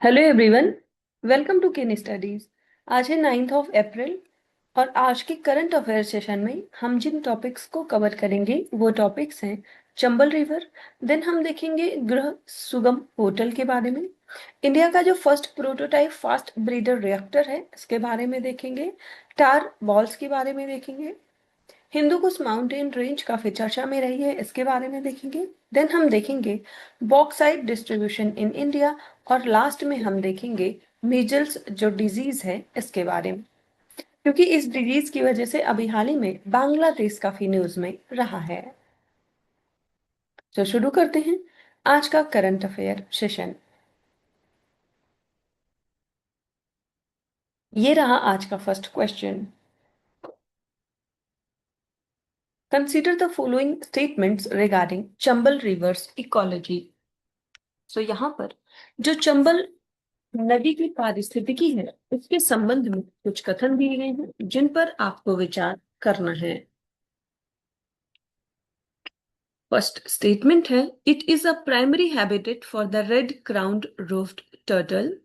Hello everyone. Welcome to Ken studies. आज है 9 अप्रैल और आज के करंट अफेयर सेशन में हम जिन टॉपिक्स को कवर करेंगे वो टॉपिक्स हैं चंबल रिवर। देन हम देखेंगे गृह सुगम पोर्टल के बारे में। इंडिया का जो first prototype fast breeder reactor है इसके बारे में देखेंगे। टार बॉल्स के बारे में देखेंगे। हिंदू कुश माउंटेन रेंज काफी चर्चा में रही है, इसके बारे में देखेंगे। देन हम देखेंगे बॉक्साइट डिस्ट्रीब्यूशन इन इंडिया और लास्ट में हम देखेंगे मीजल्स जो डिजीज है इसके बारे में, क्योंकि इस डिजीज की वजह से अभी हाल ही में बांग्लादेश काफी न्यूज में रहा है। तो शुरू करते हैं आज का करंट अफेयर सेशन। ये रहा आज का first question. Consider the following statements regarding Chambal river's ecology. So यहाँ पर जो चंबल नदी की पारिस्थितिकी है उसके संबंध में कुछ कथन दिए गए हैं जिन पर आपको विचार करना है। फर्स्ट स्टेटमेंट है, it is a primary habitat for the red crowned roofed turtle.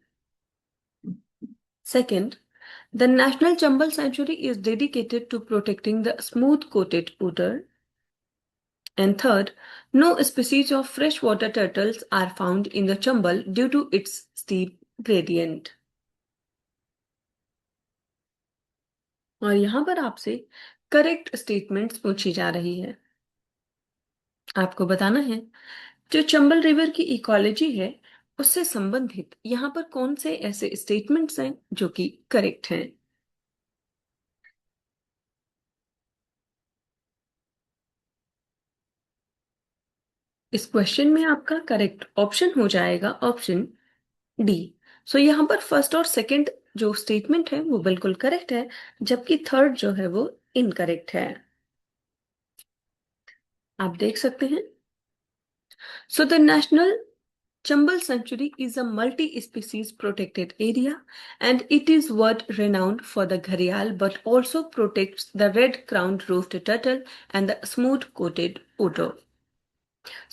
Second, the national Chambal sanctuary is dedicated to protecting the smooth coated water. And third, no species of freshwater turtles are found in the Chambal due to its steep gradient. और यहां पर आपसे correct statements पूछी जा रही है। आपको बताना है जो चंबल रिवर की इकोलॉजी है उससे संबंधित यहाँ पर कौन से ऐसे स्टेटमेंट्स हैं जो कि करेक्ट हैं। इस क्वेश्चन में आपका करेक्ट ऑप्शन हो जाएगा ऑप्शन डी। सो यहाँ पर फर्स्ट और सेकंड जो स्टेटमेंट है वो बिल्कुल करेक्ट है, जबकि थर्ड जो है वो इनकरेक्ट है। आप देख सकते हैं। So the national Chambal Sanctuary is a multi-species protected area and it is world renowned for the gharial but also protects the red-crowned roofed turtle and the smooth-coated otter.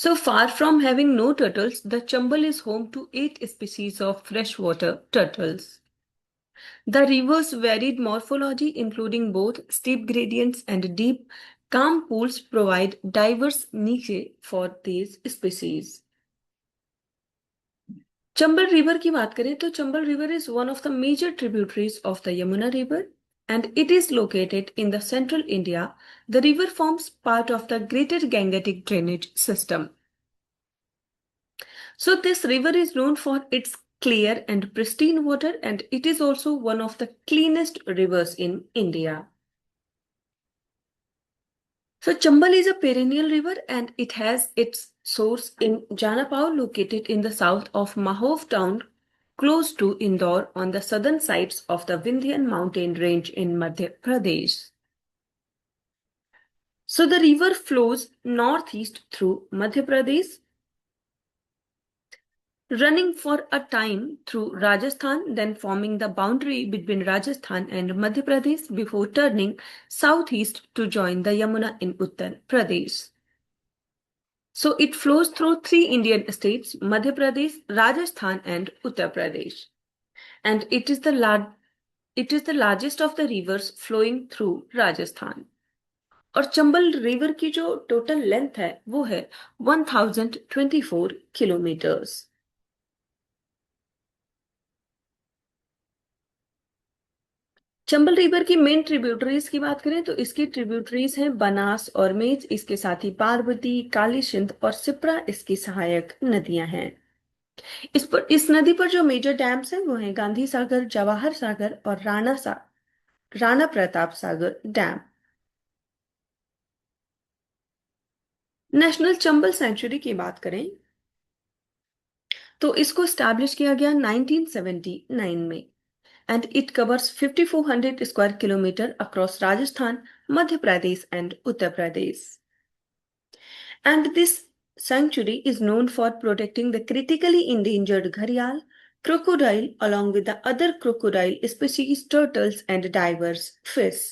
So far from having no turtles, the Chambal is home to 8 species of freshwater turtles. The river's varied morphology, including both steep gradients and deep, calm pools, provide diverse niche for these species. Chambal river की बात करें तो Chambal river is one of the major tributaries of the Yamuna river and it is located in the central India. The river forms part of the greater Gangetic drainage system. So this river is known for its clear and pristine water and it is also one of the cleanest rivers in India. So Chambal is a perennial river and it has its source in Janapao located in the south of Mahov town close to Indore on the southern sides of the Vindhyan mountain range in Madhya Pradesh. So the river flows northeast through Madhya Pradesh, running for a time through Rajasthan, then forming the boundary between Rajasthan and Madhya Pradesh before turning southeast to join the Yamuna in Uttar Pradesh. So it flows through three Indian states, Madhya Pradesh, Rajasthan and Uttar Pradesh. And it is the largest of the rivers flowing through Rajasthan. और Chambal river की जो total length है वो है 1024 kilometres. Chambal river की main tributaries की बात करें तो इसकी ट्रिब्यूटरीज हैं बनास और मेज, इसके साथ ही पार्वती, काली सिंध और सिप्रा इसकी सहायक नदियां हैं। इस नदी पर जो मेजर डैम्स हैं वो हैं गांधी सागर, जवाहर सागर और Rana Pratap Sagar dam. National Chambal century की बात करें तो इसको स्टैब्लिश किया गया 1979 में and it covers 5400 square kilometer across Rajasthan, Madhya Pradesh and Uttar Pradesh. And this sanctuary is known for protecting the critically endangered gharial, crocodile along with the other crocodile species, turtles and diverse fish.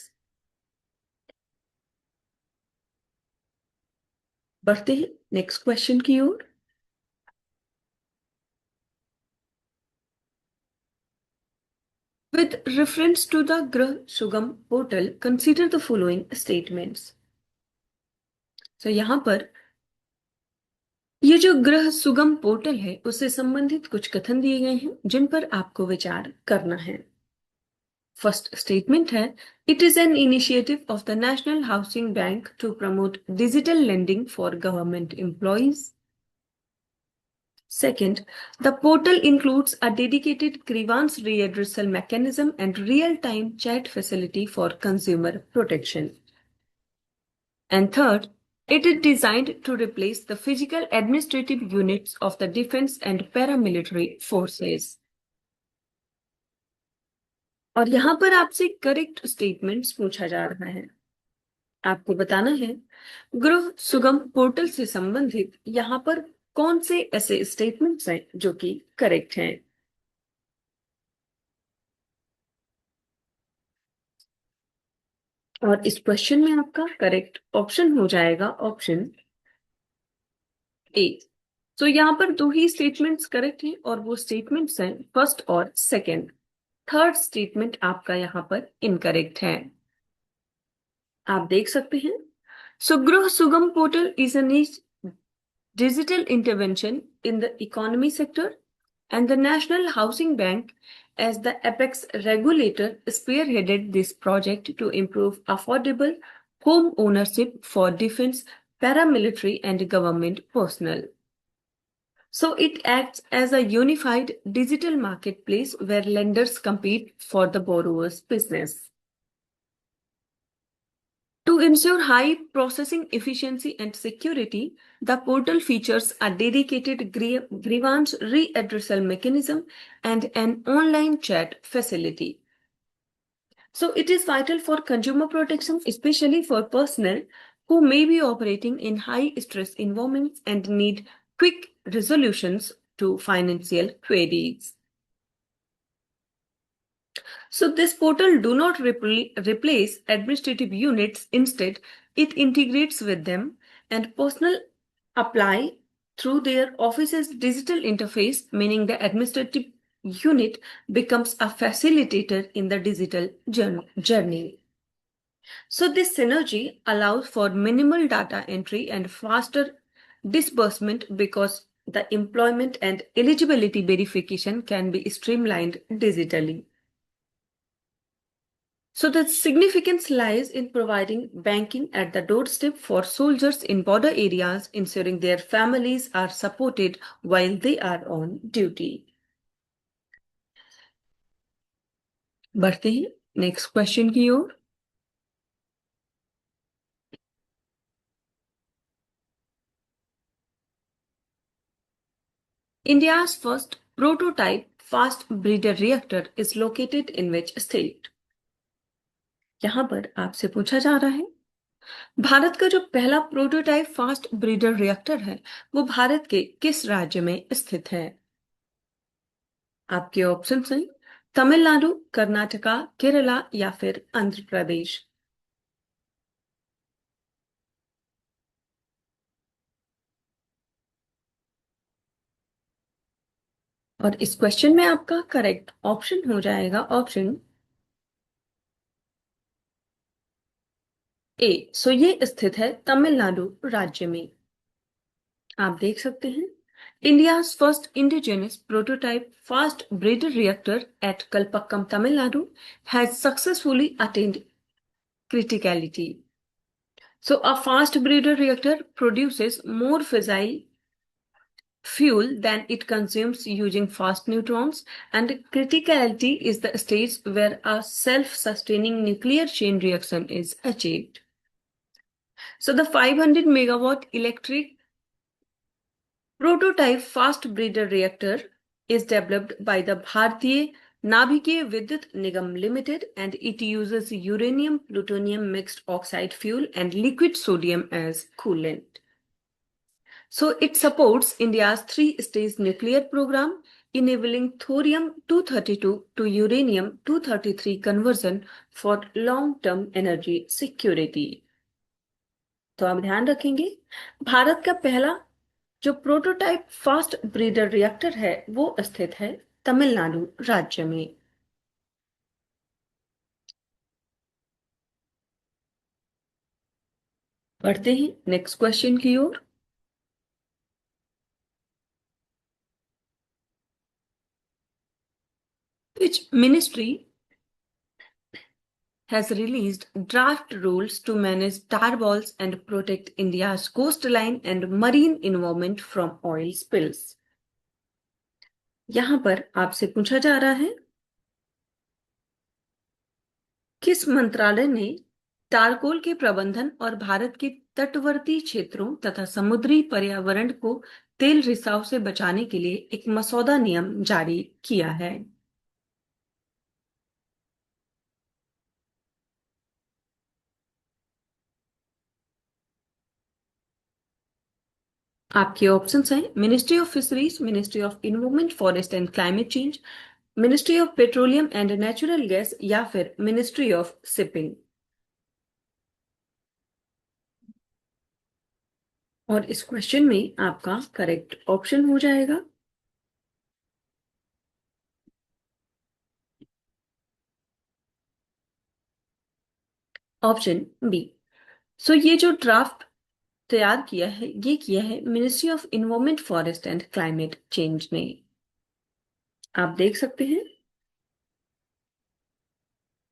बढ़ते हैं next question की ओर। With reference to the Grah Sugam portal, consider the following statements. तो यहां पर ये जो ग्रह सुगम पोर्टल है उससे संबंधित कुछ कथन दिए गए हैं जिन पर आपको विचार करना है। फर्स्ट स्टेटमेंट है, it is an initiative of the national housing bank to promote digital lending for government employees. Second, the portal includes a dedicated grievance readdressal mechanism and real-time chat facility for consumer protection. And third, it is designed to replace the physical administrative units of the defense and paramilitary forces. और यहां पर आपसे correct statements पूछा जा रहा है। आपको बताना है गृह सुगम पोर्टल से संबंधित यहां पर कौन से ऐसे स्टेटमेंट्स हैं जो कि करेक्ट हैं। और इस क्वेश्चन में आपका करेक्ट ऑप्शन हो जाएगा ऑप्शन ए। तो यहाँ पर दो ही स्टेटमेंट्स करेक्ट हैं और वो स्टेटमेंट्स हैं फर्स्ट और सेकंड। थर्ड स्टेटमेंट आपका यहाँ पर इनकरेक्ट है। आप देख सकते हैं, सो गृह सुगम portal is a digital intervention in the economy sector, and the National Housing Bank, as the apex regulator, spearheaded this project to improve affordable home ownership for defense, paramilitary, and government personnel. So it acts as a unified digital marketplace where lenders compete for the borrower's business. To ensure high processing efficiency and security, the portal features a dedicated grievance readdressal mechanism and an online chat facility. So it is vital for consumer protection, especially for personnel who may be operating in high stress environments and need quick resolutions to financial queries. So this portal do not replace administrative units. Instead, it integrates with them and personnel apply through their office's digital interface, meaning the administrative unit becomes a facilitator in the digital journey. So this synergy allows for minimal data entry and faster disbursement because the employment and eligibility verification can be streamlined digitally. So the significance lies in providing banking at the doorstep for soldiers in border areas, ensuring their families are supported while they are on duty. बढ़ते हैं next question की ओर। India's first prototype fast breeder reactor is located in which state? यहां पर आपसे पूछा जा रहा है भारत का जो पहला प्रोटोटाइप फास्ट ब्रीडर रिएक्टर है वो भारत के किस राज्य में स्थित है। आपके ऑप्शन हैं तमिलनाडु, कर्नाटका, केरला या फिर आंध्र प्रदेश। और इस क्वेश्चन में आपका करेक्ट ऑप्शन हो जाएगा ऑप्शन ए। सो ये स्थित है तमिलनाडु राज्य में। आप देख सकते हैं India's first indigenous prototype fast breeder reactor at Kalpakkam, Tamil Nadu has successfully attained criticality. So a fast breeder reactor produces more fissile fuel than it consumes using fast neutrons, and criticality is the stage where a self-sustaining nuclear chain reaction is achieved. So the 500 megawatt electric prototype fast breeder reactor is developed by the Bharatiya Navikiya Vidyut Nigam Limited, and it uses uranium plutonium mixed oxide fuel and liquid sodium as coolant. So it supports India's three-stage nuclear program, enabling thorium-232 to uranium-233 conversion for long-term energy security. तो आप ध्यान रखेंगे भारत का पहला जो prototype fast breeder reactor है वो स्थित है तमिलनाडु राज्य में। बढ़ते हैं नेक्स्ट क्वेश्चन की ओर। Which ministry has released draft rules to manage tar balls and protect India's coastline and marine environment from oil spills? यहां पर आपसे पूछा जा रहा है, किस मंत्रालय ने टारकोल के प्रबंधन और भारत के तटवर्ती क्षेत्रों तथा समुद्री पर्यावरण को तेल रिसाव से बचाने के लिए एक मसौदा नियम जारी किया है? आपके ऑप्शंस हैं ministry of fisheries, ministry of environment, forest and climate change, ministry of petroleum and natural gas या फिर मिनिस्ट्री ऑफ शिपिंग। और इस क्वेश्चन में आपका करेक्ट ऑप्शन हो जाएगा ऑप्शन बी। सो ये जो ड्राफ्ट तैयार किया है, ये किया है ministry of environment, forest and climate change ने। आप देख सकते हैं,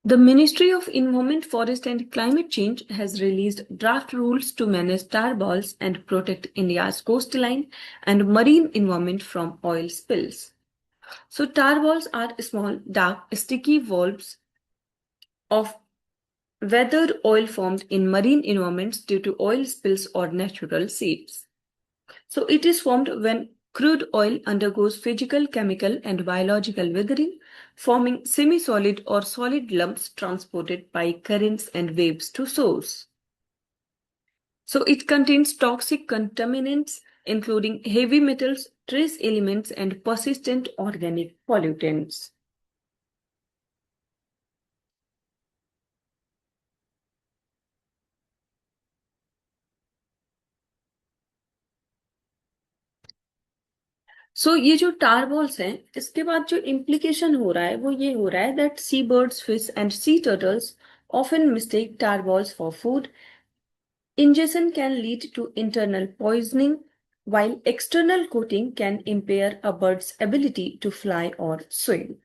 the Ministry of Environment, Forest and Climate Change has released draft rules to manage tar balls and protect India's coastline and marine environment from oil spills. So, tar balls are small, dark, sticky valves of weathered oil formed in marine environments due to oil spills or natural seeps. So, it is formed when crude oil undergoes physical, chemical, and biological weathering, forming semi-solid or solid lumps transported by currents and waves to source. So it contains toxic contaminants including heavy metals, trace elements, and persistent organic pollutants. सो ये जो टार balls हैं, इसके बाद जो implication हो रहा है वो ये हो रहा है that sea birds, fish and sea turtles often mistake tar balls for food. Ingestion can lead to internal poisoning, while external coating can impair a bird's ability to fly or swim.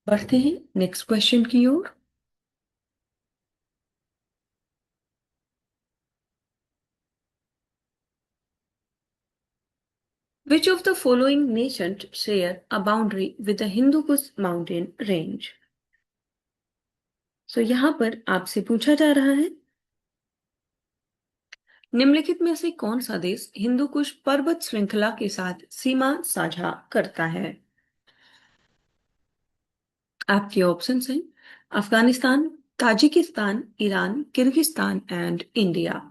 बढ़ते हैं next question की ओर। Which of the following nations share a boundary with the Hindu Kush mountain range? So यहां पर आपसे पूछा जा रहा है, निम्नलिखित में से कौन सा देश हिंदू कुश पर्वत श्रृंखला के साथ सीमा साझा करता है? आपके ऑप्शंस हैं Afghanistan, Tajikistan, Iran, Kyrgyzstan and India.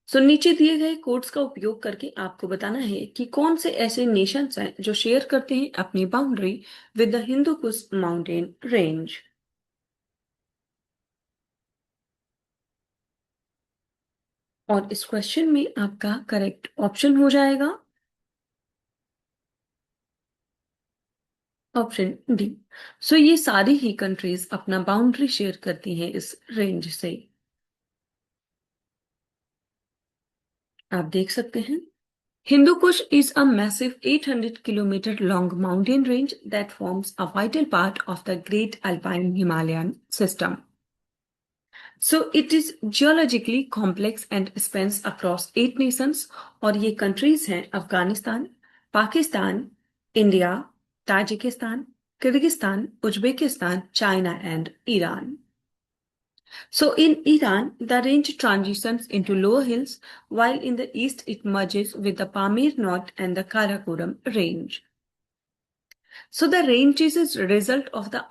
So नीचे दिए गए कोड्स का उपयोग करके आपको बताना है कि कौन से ऐसे नेशंस हैं जो शेयर करते हैं अपनी boundary with the Hindu Kush mountain range. और इस क्वेश्चन में आपका करेक्ट ऑप्शन हो जाएगा ऑप्शन डी। सो ये सारी ही कंट्रीज अपना बाउंड्री शेयर करती हैं इस रेंज से। आप देख सकते हैं, Hindu Kush is a massive 800 kilometer long mountain range that forms a vital part of the Great Alpine Himalayan system. So it is geologically complex and spans across 8 nations और ये countries हैं Afghanistan, Pakistan, India, Tajikistan, Kyrgyzstan, Uzbekistan, China and Iran. So in Iran, the range transitions into lower hills, while in the east it merges with the Pamir Knot and the Karakoram range. So the range is a result of the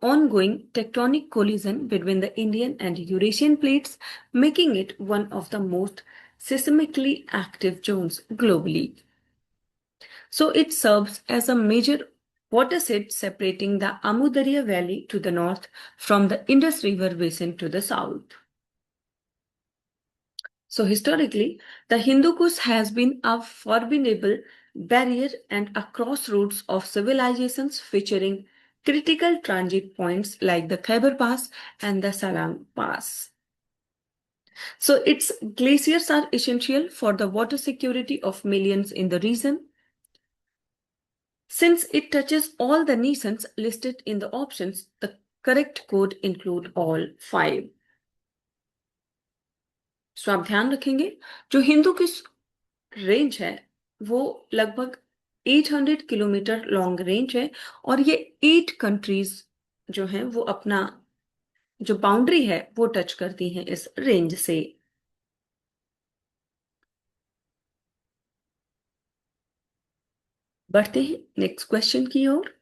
ongoing tectonic collision between the Indian and Eurasian plates, making it one of the most seismically active zones globally. So it serves as a major watershed separating the Amu Darya Valley to the north from the Indus River basin to the south. So historically, the Hindu Kush has been a formidable barrier and a crossroads of civilizations featuring critical transit points like the Khyber Pass and the Salang Pass. So its glaciers are essential for the water security of millions in the region. Since it touches all the nations listed in the options, the correct code include all 5. So आप ध्यान रखेंगे जो हिंदू की range है वो लगभग 800 kilometre long range है और ये 8 कंट्रीज जो हैं वो अपना जो बाउंड्री है वो टच करती हैं इस रेंज से। बढ़ते हैं नेक्स्ट क्वेश्चन की ओर।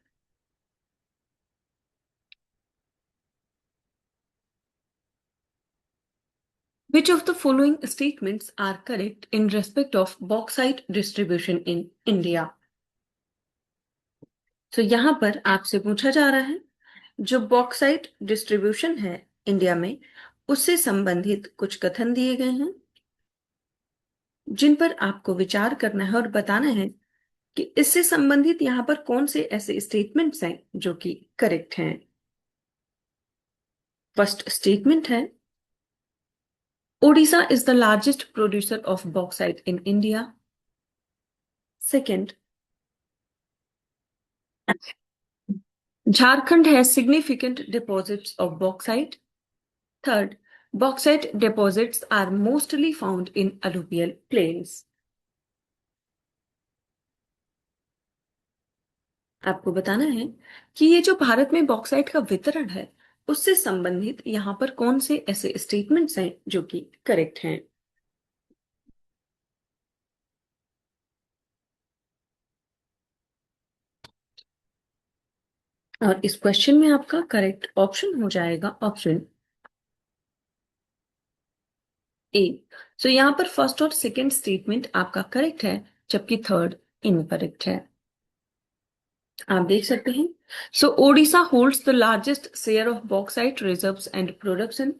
Which of the following statements are correct in respect of bauxite distribution in India? तो यहां पर आपसे पूछा जा रहा है जो बॉक्साइट डिस्ट्रीब्यूशन है इंडिया में उससे संबंधित कुछ कथन दिए गए हैं जिन पर आपको विचार करना है और बताना है कि इससे संबंधित यहां पर कौन से ऐसे स्टेटमेंट्स हैं जो कि करेक्ट हैं। फर्स्ट स्टेटमेंट है Odisha is the largest producer of bauxite in India. Second, Jharkhand has significant deposits of bauxite. Third, bauxite deposits are mostly found in alluvial plains. आपको बताना है कि ये जो भारत में बॉक्साइट का वितरण है उससे संबंधित यहां पर कौन से ऐसे स्टेटमेंट्स हैं जो कि करेक्ट हैं। और इस क्वेश्चन में आपका करेक्ट ऑप्शन हो जाएगा ऑप्शन ए। सो यहां पर फर्स्ट और सेकंड स्टेटमेंट आपका करेक्ट है जबकि थर्ड इनकरेक्ट है। आप देख सकते हैं so Odisha holds the largest share of bauxite reserves and production.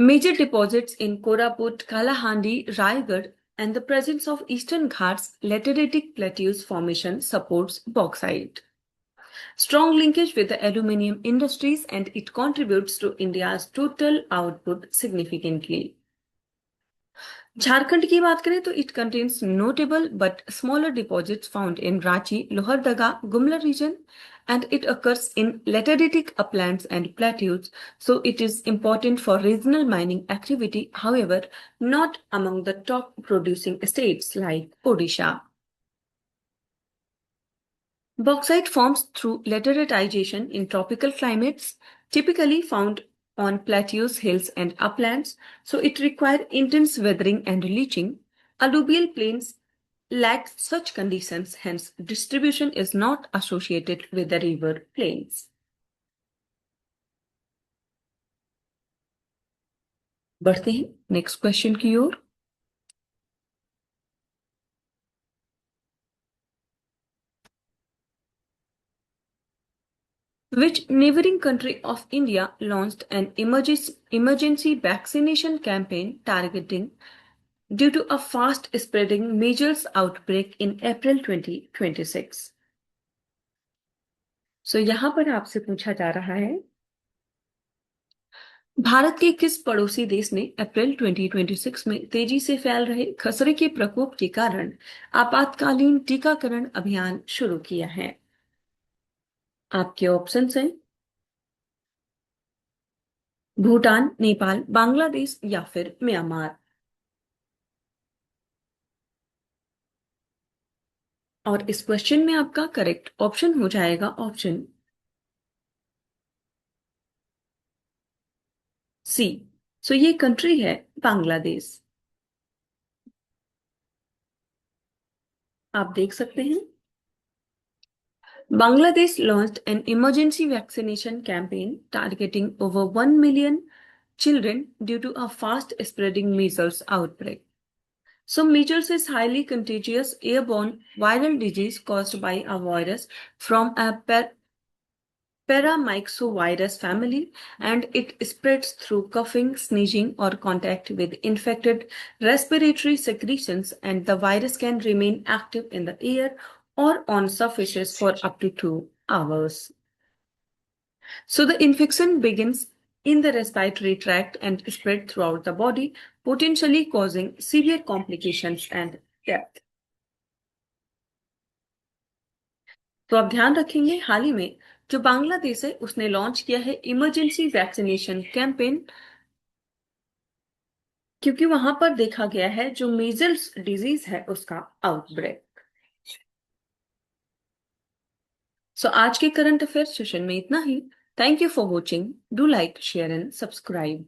Major deposits in Koraput, Kalahandi, Raigad, and the presence of Eastern Ghats lateritic plateaus formation supports bauxite. Strong linkage with the aluminium industries and it contributes to India's total output significantly. Jharkhand की बात करें तो it contains notable but smaller deposits found in Ranchi, Lohardaga, Gumla region and it occurs in lateritic uplands and plateaus, so it is important for regional mining activity, however, not among the top producing states like Odisha. Bauxite forms through lateritization in tropical climates, typically found on plateaus, hills, and uplands, so it requires intense weathering and leaching. Alluvial plains lack such conditions, hence distribution is not associated with the river plains. बढ़ते हैं next question की ओर। Which neighboring country of India launched an emergency vaccination campaign targeting due to a fast spreading measles outbreak in April 2026? So यहां पर आपसे पूछा जा रहा है भारत के किस पड़ोसी देश ने अप्रैल 2026 में तेजी से फैल रहे खसरे के प्रकोप के कारण आपातकालीन टीकाकरण अभियान शुरू किया है। आपके ऑप्शंस हैं भूटान, नेपाल, बांग्लादेश या फिर म्यांमार। और इस क्वेश्चन में आपका करेक्ट ऑप्शन हो जाएगा ऑप्शन सी। सो ये कंट्री है बांग्लादेश। आप देख सकते हैं Bangladesh launched an emergency vaccination campaign targeting over 1 million children due to a fast spreading measles outbreak. So, measles is highly contagious airborne viral disease caused by a virus from a paramyxovirus family, and it spreads through coughing, sneezing, or contact with infected respiratory secretions, and the virus can remain active in the air or on surfaces for up to 2 hours. So the infection begins in the respiratory tract and spread throughout the body, potentially causing severe complications and death. तो आप ध्यान रखेंगे, हाल ही में जो बांग्लादेश है उसने launch किया है इमरजेंसी वैक्सीनेशन कैंपेन, क्योंकि वहां पर देखा गया है जो मीजल्स डिजीज है उसका आउटब्रेक। सो आज के करंट अफेयर सेशन में इतना ही। Thank you for watching. Do like, share and subscribe.